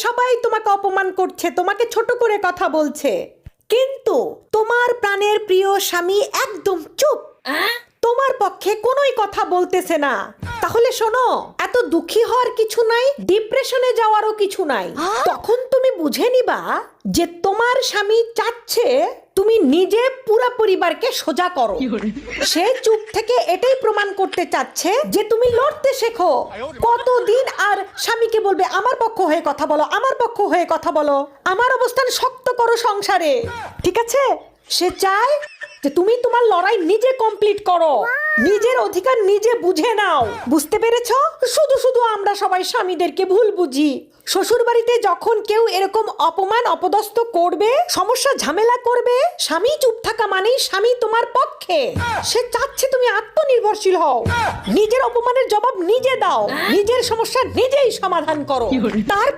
সবাই তোমাকে অপমান করছে, তোমাকে ছোট করে কথা বলছে, কিন্তু তোমার প্রাণের প্রিয় স্বামী একদম চুপ, তোমার পক্ষে কোনোই কথা বলতেছে না। তাহলে শোনো, এত দুঃখী হওয়ার কিছু নাই, ডিপ্রেশনে যাওয়ারও কিছু নাই। তখন তুমি বুঝে নিবা যে তোমার স্বামী চাচ্ছে তুমি নিজে পুরো পরিবারকে সোজা করো। সে চুপ থেকে এটাই প্রমাণ করতে চাচ্ছে যে তুমি লড়তে শেখো। কতদিন আর স্বামীকে বলবে আমার পক্ষ হয়ে কথা বলো, আমার পক্ষ হয়ে কথা বলো, আমার অবস্থান শক্ত করো সংসারে, ঠিক আছে? সে চায় যে তুমি তোমার লড়াই নিজে কমপ্লিট করো, নিজের অধিকার নিজে বুঝে নাও। বুঝতে পেরেছো? শুধু শুধু আমরা সবাই স্বামীদেরকে ভুল বুঝি। শ্বশুর বাড়িতে যখন কেউ এরকম অপমান অপদস্থ করবে, সমস্যা ঝামেলা করবে, স্বামী চুপ থাকা মানেই স্বামী তোমার পক্ষে। সে চাচ্ছে তুমি আত্মনির্ভরশীল হও, নিজের অপমানের জবাব নিজে দাও, নিজের সমস্যা নিজেই সমাধান করো। তারপর